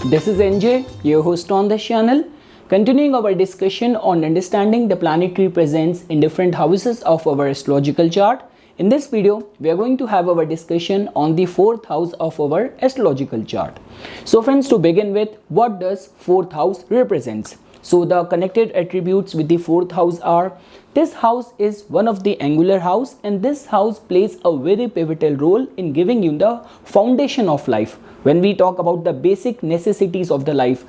This is NJ, your host on this channel, continuing our discussion on understanding the planetary presence in different houses of our astrological chart. In this video, we are going to have our discussion on the fourth house of our astrological chart. So friends, to begin with, what does fourth house represents? So the connected attributes with the fourth house are, this house is one of the angular house, and this house plays a very pivotal role in giving you the foundation of life. When we talk about the basic necessities of the life,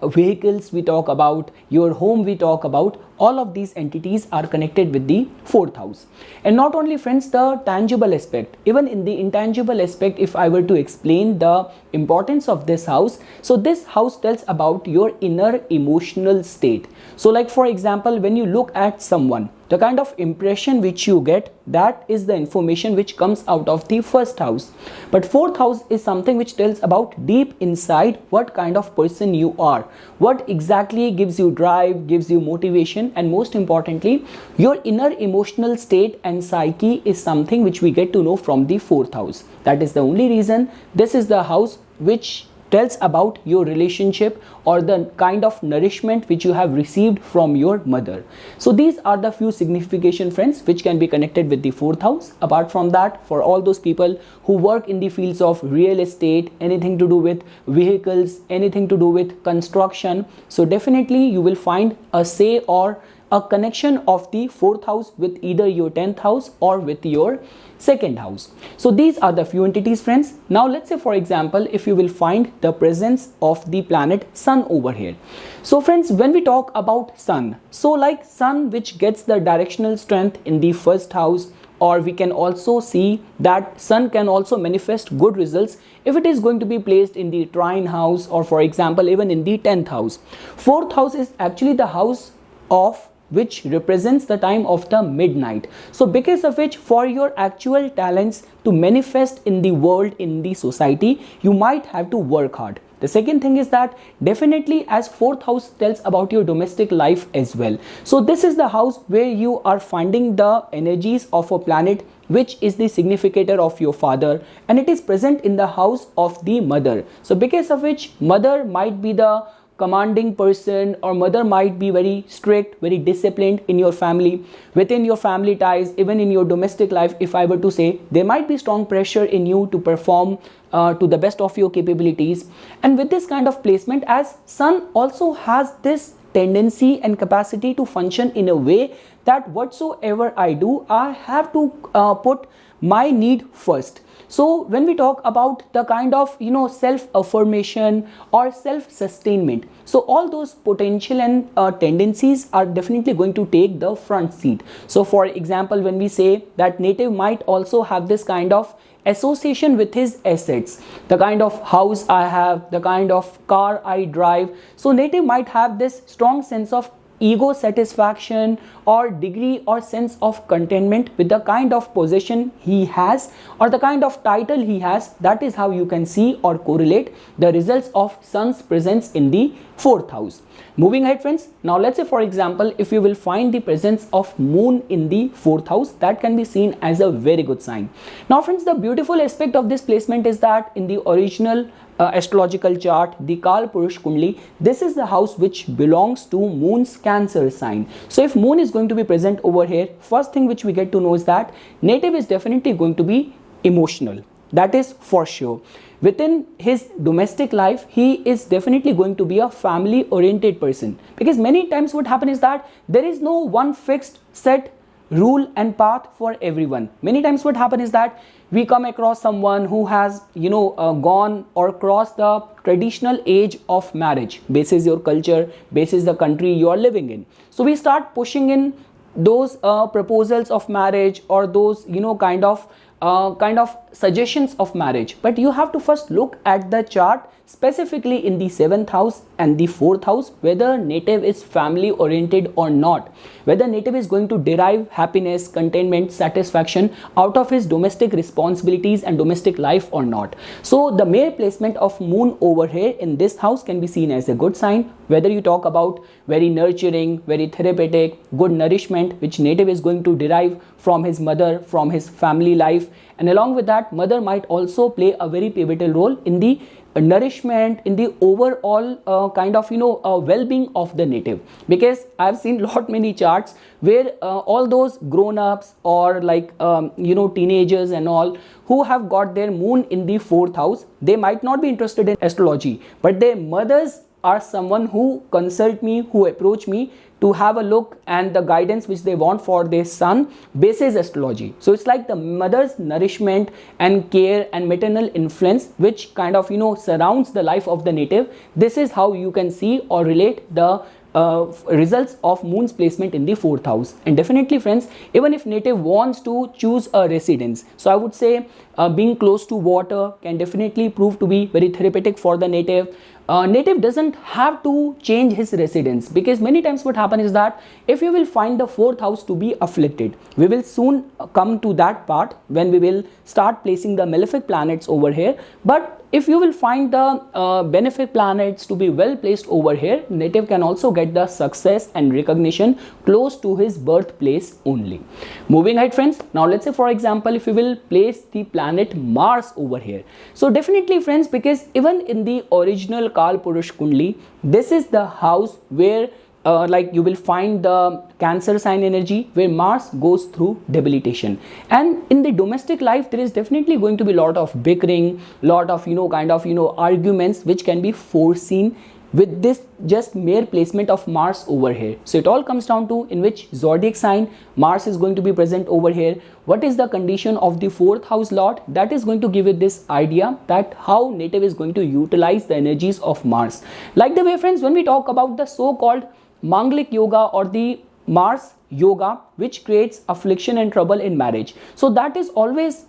vehicles we talk about, your home we talk about, all of these entities are connected with the fourth house. And not only friends, the tangible aspect, even in the intangible aspect, if I were to explain the importance of this house, so this house tells about your inner emotional state. So like for example, when you look at someone, the kind of impression which you get, that is the information which comes out of the first house. But fourth house is something which tells about deep inside what kind of person you are, what exactly gives you drive, gives you motivation, and most importantly, your inner emotional state and psyche is something which we get to know from the fourth house. That is the only reason this is the house which tells about your relationship or the kind of nourishment which you have received from your mother. So these are the few signification, friends, which can be connected with the fourth house. Apart from that, for all those people who work in the fields of real estate, anything to do with vehicles, anything to do with construction, so definitely you will find a say or a connection of the fourth house with either your 10th house or with your second house. So these are the few entities, friends. Now let's say for example, if you will find the presence of the planet Sun over here. So friends, when we talk about Sun, so like Sun which gets the directional strength in the first house, or we can also see that Sun can also manifest good results if it is going to be placed in the trine house, or for example even in the 10th house. Fourth house is actually the house of which represents the time of the midnight. So because of which, for your actual talents to manifest in the world, in the society, you might have to work hard. The second thing is that definitely as fourth house tells about your domestic life as well. So this is the house where you are finding the energies of a planet which is the significator of your father, and it is present in the house of the mother. So because of which, mother might be the commanding person, or mother might be very strict, very disciplined in your family, within your family ties, even in your domestic life. If I were to say, there might be strong pressure in you to perform to the best of your capabilities. And with this kind of placement, as Sun also has this tendency and capacity to function in a way that whatsoever I do, I have to put my need first. So when we talk about the kind of self-affirmation or self-sustainment, so all those potential and tendencies are definitely going to take the front seat. So for example, when we say that native might also have this kind of association with his assets, the kind of house I have, the kind of car I drive, so native might have this strong sense of ego satisfaction or degree or sense of contentment with the kind of possession he has or the kind of title he has. That is how you can see or correlate the results of Sun's presence in the fourth house. Moving ahead, friends, now let's say for example, if you will find the presence of Moon in the fourth house, that can be seen as a very good sign. Now friends, the beautiful aspect of this placement is that in the original astrological chart, the Kal Purush Kundli, this is the house which belongs to Moon's Cancer sign. So if Moon is going to be present over here, first thing which we get to know is that native is definitely going to be emotional. That is for sure. Within his domestic life, he is definitely going to be a family oriented person, because many times what happens is that there is no one fixed set rule and path for everyone. Many times what happens is that we come across someone who has gone or crossed the traditional age of marriage, basis your culture, basis the country you are living in. So we start pushing in those proposals of marriage, or those kind of suggestions of marriage. But you have to first look at the chart, specifically in the 7th house and the 4th house, whether native is family oriented or not, whether native is going to derive happiness, contentment, satisfaction out of his domestic responsibilities and domestic life or not. So the mere placement of Moon over here in this house can be seen as a good sign, whether you talk about very nurturing, very therapeutic, good nourishment which native is going to derive from his mother, from his family life, life, and along with that, mother might also play a very pivotal role in the nourishment, in the overall kind of well-being of the native. Because I've seen lot many charts where all those grown-ups or like teenagers and all who have got their moon in the 4th house, they might not be interested in astrology, but their mothers are someone who consult me, who approach me to have a look and the guidance which they want for their son basis astrology. So it's like the mother's nourishment and care and maternal influence which kind of surrounds the life of the native. This is how you can see or relate the results of moon's placement in the 4th house. And definitely friends, even if native wants to choose a residence, so I would say being close to water can definitely prove to be very therapeutic for the native. Native doesn't have to change his residence, because many times what happens is that if you will find the 4th house to be afflicted, we will soon come to that part when we will start placing the malefic planets over here. But if you will find the benefic planets to be well placed over here, native can also get the success and recognition close to his birthplace only. Moving ahead friends, now let's say for example if you will place the planet Mars over here. So definitely friends, because even in the original Kal Purush Kundli, this is the house where like you will find the Cancer sign energy where Mars goes through debilitation. And in the domestic life there is definitely going to be a lot of bickering, lot of arguments which can be foreseen with this just mere placement of Mars over here. So it all comes down to in which zodiac sign Mars is going to be present over here, what is the condition of the 4th house lord. That is going to give you this idea that how native is going to utilize the energies of Mars. Like the way friends, when we talk about the so-called Manglik yoga or the Mars yoga which creates affliction and trouble in marriage, so that is always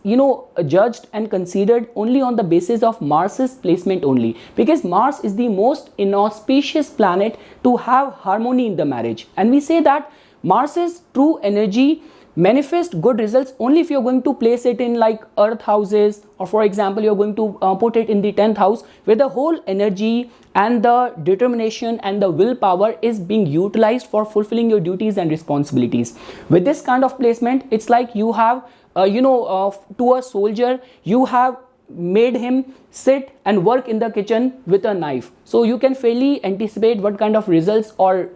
judged and considered only on the basis of Mars's placement only, because Mars is the most inauspicious planet to have harmony in the marriage. And we say that Mars's true energy manifest good results only if you're going to place it in like earth houses, or for example you're going to put it in the 10th house where the whole energy and the determination and the willpower is being utilized for fulfilling your duties and responsibilities. With this kind of placement, it's like you have to a soldier you have made him sit and work in the kitchen with a knife, so you can fairly anticipate what kind of results or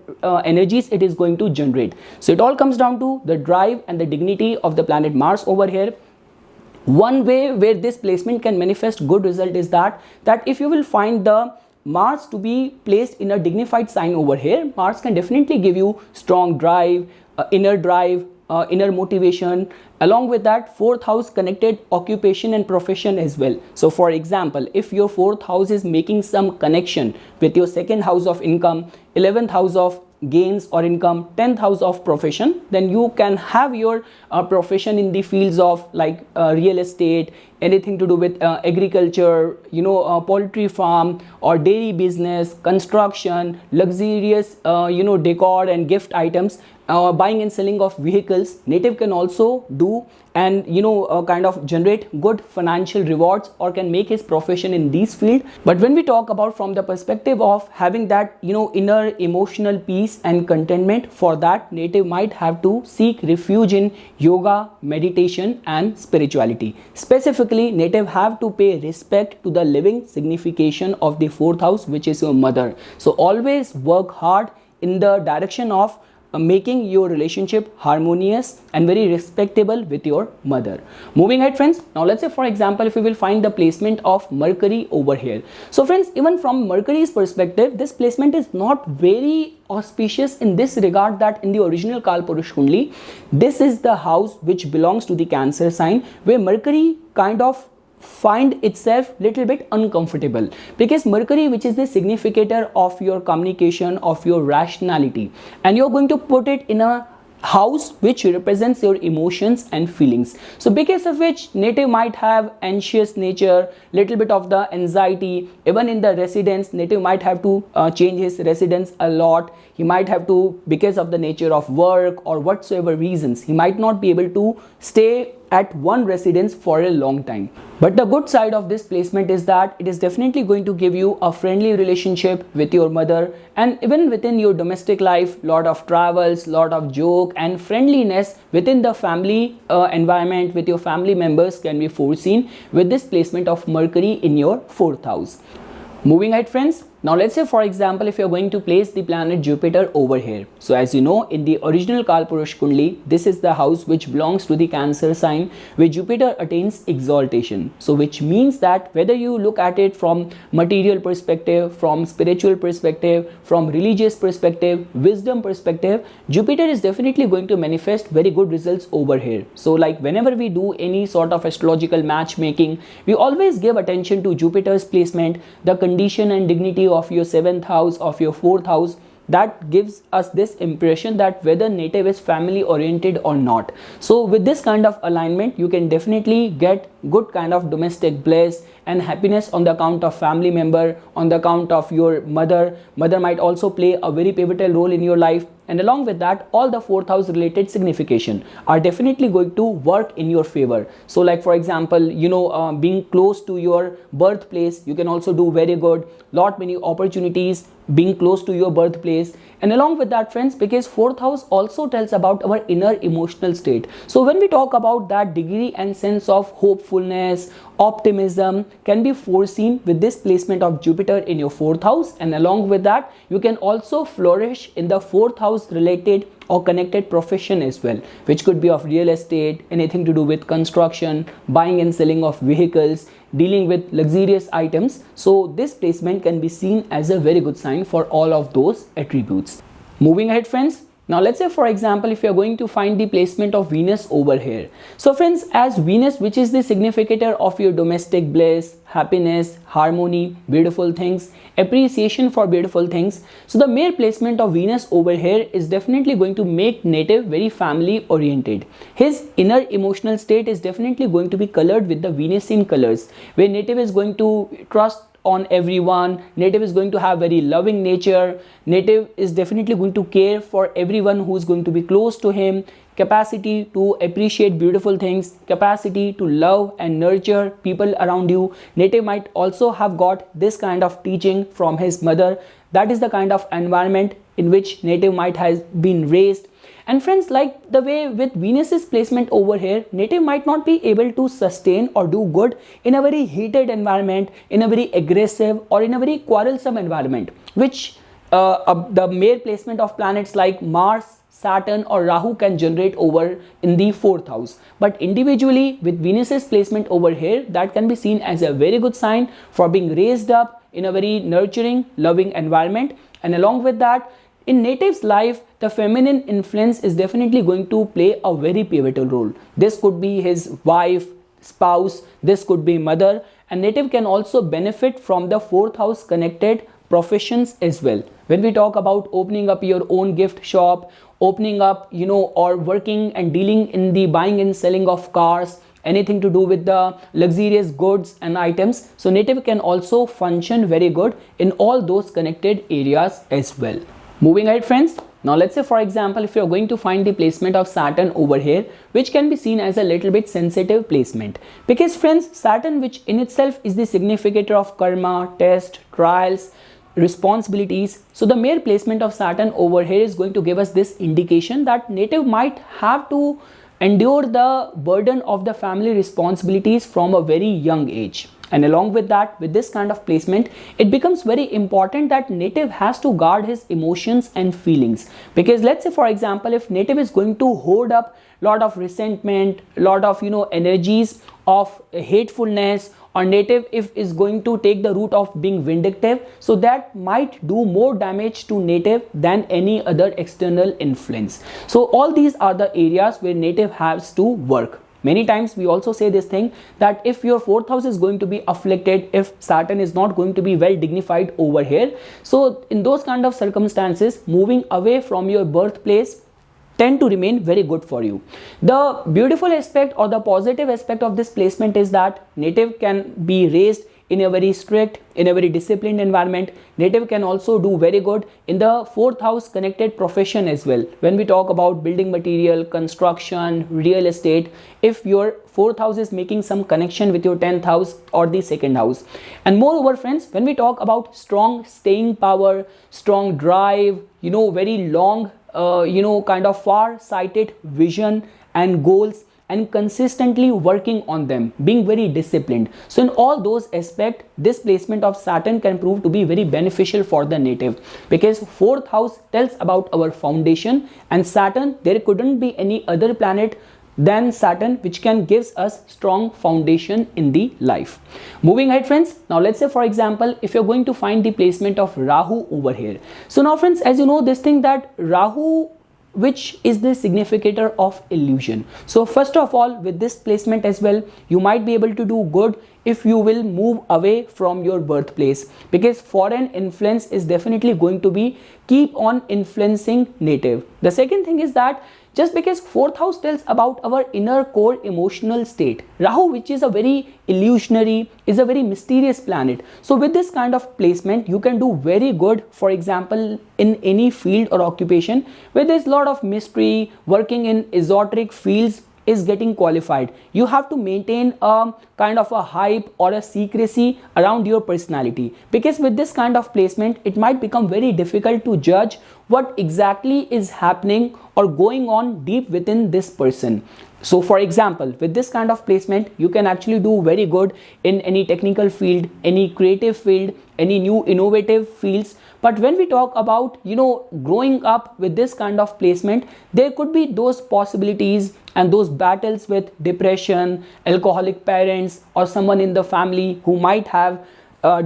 energies it is going to generate. So it all comes down to the drive and the dignity of the planet Mars over here. One way where this placement can manifest good result is that if you will find the Mars to be placed in a dignified sign over here, Mars can definitely give you strong drive, inner motivation. Along with that, 4th house connected occupation and profession as well. So for example, if your 4th house is making some connection with your 2nd house of income, 11th house of gains or income, 10th house of profession, then you can have your profession in the fields of like real estate, anything to do with agriculture, poultry farm or dairy business, construction, luxurious decor and gift items, buying and selling of vehicles. Native can also do and kind of generate good financial rewards or can make his profession in these fields. But when we talk about from the perspective of having that inner emotional peace and contentment, for that native might have to seek refuge in yoga, meditation and spirituality. Specifically, native have to pay respect to the living signification of the 4th house, which is your mother. So always work hard in the direction of making your relationship harmonious and very respectable with your mother. Moving ahead friends, now let's say for example if we will find the placement of Mercury over here. So friends, even from Mercury's perspective, this placement is not very auspicious in this regard that in the original Kal Purush Kundli, this is the house which belongs to the Cancer sign, where Mercury kind of find itself little bit uncomfortable, because Mercury, which is the significator of your communication, of your rationality, and you're going to put it in a house which represents your emotions and feelings. So because of which native might have anxious nature, little bit of the anxiety. Even in the residence, native might have to change his residence a lot. He might have to, because of the nature of work or whatsoever reasons, he might not be able to stay at one residence for a long time. But the good side of this placement is that it is definitely going to give you a friendly relationship with your mother, and even within your domestic life, lot of travels, lot of joke and friendliness within the family environment with your family members can be foreseen with this placement of Mercury in your 4th house. Moving ahead, friends, now let's say for example if you're going to place the planet Jupiter over here. So as you know, in the original Kalpurush Kundli, this is the house which belongs to the Cancer sign, where Jupiter attains exaltation. So which means that whether you look at it from material perspective, from spiritual perspective, from religious perspective, wisdom perspective, Jupiter is definitely going to manifest very good results over here. So like whenever we do any sort of astrological matchmaking, we always give attention to Jupiter's placement, the condition and dignity of your 7th house, of your 4th house. That gives us this impression that whether native is family oriented or not. So with this kind of alignment, you can definitely get good kind of domestic bliss and happiness on the account of family member, on the account of your mother. Mother might also play a very pivotal role in your life, and along with that, all the 4th house related signification are definitely going to work in your favor. So like for example, being close to your birthplace, you can also do very good, lot many opportunities being close to your birthplace. And along with that, friends, because 4th house also tells about our inner emotional state. So when we talk about that degree and sense of hopefulness, optimism can be foreseen with this placement of Jupiter in your 4th house. And along with that, you can also flourish in the 4th house related or connected profession as well, which could be of real estate, anything to do with construction, buying and selling of vehicles, dealing with luxurious items. So this placement can be seen as a very good sign for all of those attributes. Moving ahead, friends, now let's say for example if you are going to find the placement of Venus over here. So friends, as Venus, which is the significator of your domestic bliss, happiness, harmony, beautiful things, appreciation for beautiful things, so the mere placement of Venus over here is definitely going to make native very family oriented. His inner emotional state is definitely going to be colored with the Venusian colors, where native is going to trust on everyone, native is going to have very loving nature, native is definitely going to care for everyone who is going to be close to him, capacity to appreciate beautiful things, capacity to love and nurture people around you. Native might also have got this kind of teaching from his mother. That is the kind of environment in which native might have been raised. And friends, like the way with Venus's placement over here, native might not be able to sustain or do good in a very heated environment, in a very aggressive or in a very quarrelsome environment, which the mere placement of planets like Mars, Saturn or Rahu can generate over in the 4th house. But individually with Venus's placement over here, that can be seen as a very good sign for being raised up in a very nurturing, loving environment. And along with that, in native's life, the feminine influence is definitely going to play a very pivotal role. This could be his wife, spouse, this could be mother, and native can also benefit from the 4th house connected professions as well. When we talk about opening up your own gift shop, opening up, or working and dealing in the buying and selling of cars, anything to do with the luxurious goods and items, so native can also function very good in all those connected areas as well. Moving ahead, friends, now let's say for example if you're going to find the placement of Saturn over here, which can be seen as a little bit sensitive placement, because friends, Saturn, which in itself is the significator of karma, test, trials, responsibilities. So the mere placement of Saturn over here is going to give us this indication that native might have to endure the burden of the family responsibilities from a very young age. And along with that, with this kind of placement, it becomes very important that native has to guard his emotions and feelings. Because let's say for example, if native is going to hold up lot of resentment, lot of energies of hatefulness, or native if is going to take the route of being vindictive, so that might do more damage to native than any other external influence. So all these are the areas where native has to work. Many times we also say this thing that if your 4th house is going to be afflicted, if Saturn is not going to be well dignified over here, so in those kind of circumstances, moving away from your birthplace tend to remain very good for you. The beautiful aspect or the positive aspect of this placement is that native can be raised in a very strict, in a very disciplined environment. Native can also do very good in the 4th house connected profession as well. When we talk about building material, construction, real estate, if your 4th house is making some connection with your 10th house or the 2nd house. And moreover friends, when we talk about strong staying power, strong drive, very long, kind of far sighted vision and goals, and consistently working on them, being very disciplined. So in all those aspects, this placement of Saturn can prove to be very beneficial for the native, because 4th house tells about our foundation, and Saturn, there couldn't be any other planet than Saturn which can gives us strong foundation in the life. Moving ahead friends, now let's say for example, if you're going to find the placement of Rahu over here. So now friends, as you know this thing that Rahu, which is the significator of illusion. So first of all, with this placement as well, you might be able to do good if you will move away from your birthplace, because foreign influence is definitely going to be keep on influencing native. The second thing is that just because 4th house tells about our inner core emotional state, Rahu, which is a very illusionary, is a very mysterious planet. So with this kind of placement, you can do very good, for example, in any field or occupation where there's a lot of mystery. Working in esoteric fields is getting qualified. You have to maintain a kind of a hype or a secrecy around your personality, because with this kind of placement, it might become very difficult to judge what exactly is happening or going on deep within this person. So for example, with this kind of placement, you can actually do very good in any technical field, any creative field, any new innovative fields. But when we talk about, growing up with this kind of placement, there could be those possibilities and those battles with depression, alcoholic parents, or someone in the family who might have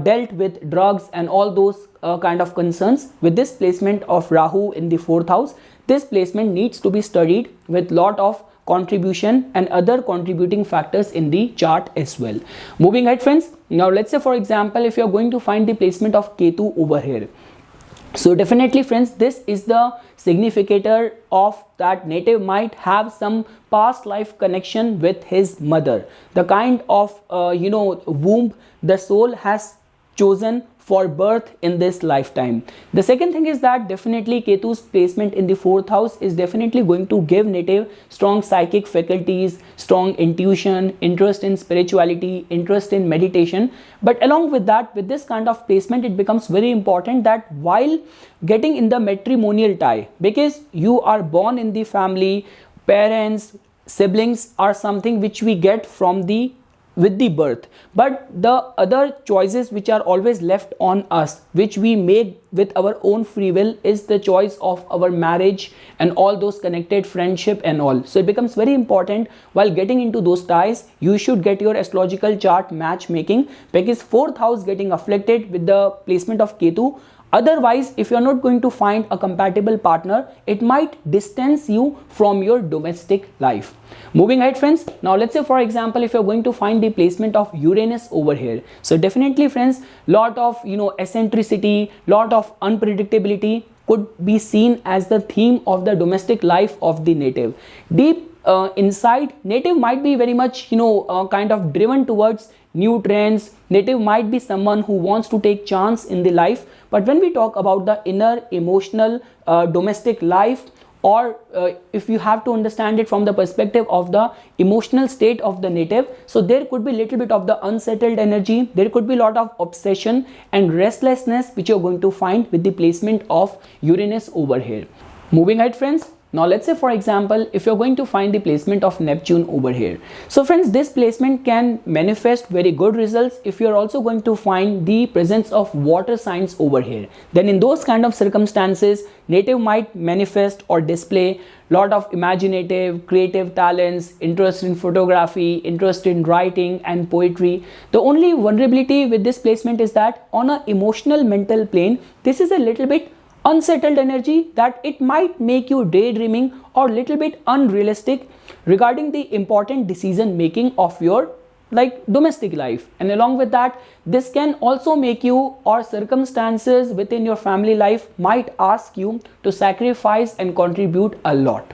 dealt with drugs and all those kind of concerns. With this placement of Rahu in the 4th house, this placement needs to be studied with lot of contribution and other contributing factors in the chart as well. Moving ahead friends, now let's say for example, if you're going to find the placement of Ketu over here. So definitely friends, this is the significator of that native might have some past life connection with his mother, the kind of womb the soul has chosen for birth in this lifetime. The second thing is that definitely Ketu's placement in the 4th house is definitely going to give native strong psychic faculties, strong intuition, interest in spirituality, interest in meditation. But along with that, with this kind of placement, it becomes very important that while getting in the matrimonial tie, because you are born in the family, parents, siblings are something which we get from with the birth, but the other choices which are always left on us, which we make with our own free will, is the choice of our marriage and all those connected friendship and all. So it becomes very important while getting into those ties, you should get your astrological chart matchmaking, because 4th house getting afflicted with the placement of Ketu. Otherwise, if you're not going to find a compatible partner, it might distance you from your domestic life. Moving ahead friends, now let's say for example, if you're going to find the placement of Uranus over here. So definitely friends, lot of eccentricity, lot of unpredictability could be seen as the theme of the domestic life of the native. Deep inside, native might be very much kind of driven towards new trends. Native might be someone who wants to take chance in the life. But when we talk about the inner emotional domestic life, or if you have to understand it from the perspective of the emotional state of the native, so there could be little bit of the unsettled energy, there could be a lot of obsession and restlessness which you're going to find with the placement of Uranus over here. Moving ahead friends, now let's say for example, if you're going to find the placement of Neptune over here. So friends, this placement can manifest very good results if you're also going to find the presence of water signs over here. Then in those kind of circumstances, native might manifest or display lot of imaginative, creative talents, interest in photography, interest in writing and poetry. The only vulnerability with this placement is that on an emotional mental plane, this is a little bit unsettled energy, that it might make you daydreaming or little bit unrealistic regarding the important decision making of your domestic life. And along with that, this can also make you, or circumstances within your family life might ask you to sacrifice and contribute a lot.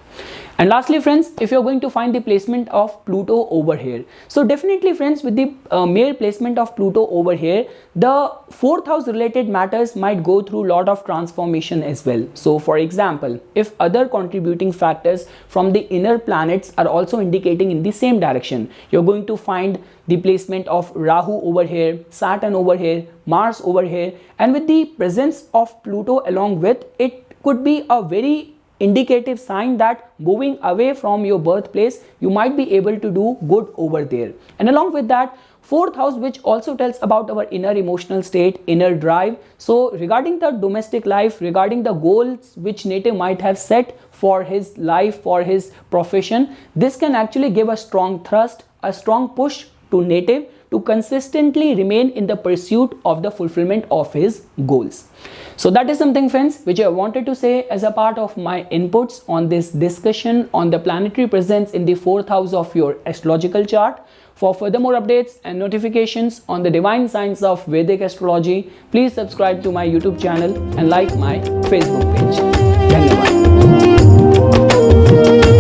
And lastly friends, if you're going to find the placement of Pluto over here, so definitely friends, with the mere placement of Pluto over here, the fourth house related matters might go through a lot of transformation as well. So for example, if other contributing factors from the inner planets are also indicating in the same direction, you're going to find the placement of Rahu over here, Saturn over here, Mars over here, and with the presence of Pluto along with it, could be a very indicative sign that moving away from your birthplace, you might be able to do good over there. And along with that, fourth house, which also tells about our inner emotional state, inner drive. So regarding the domestic life, regarding the goals which native might have set for his life, for his profession, this can actually give a strong thrust, a strong push to native to consistently remain in the pursuit of the fulfillment of his goals. So that is something friends which I wanted to say as a part of my inputs on this discussion on the planetary presence in the fourth house of your astrological chart. For further more updates and notifications on the divine science of Vedic astrology, please subscribe to my YouTube channel and like my Facebook page. Dhanyavad.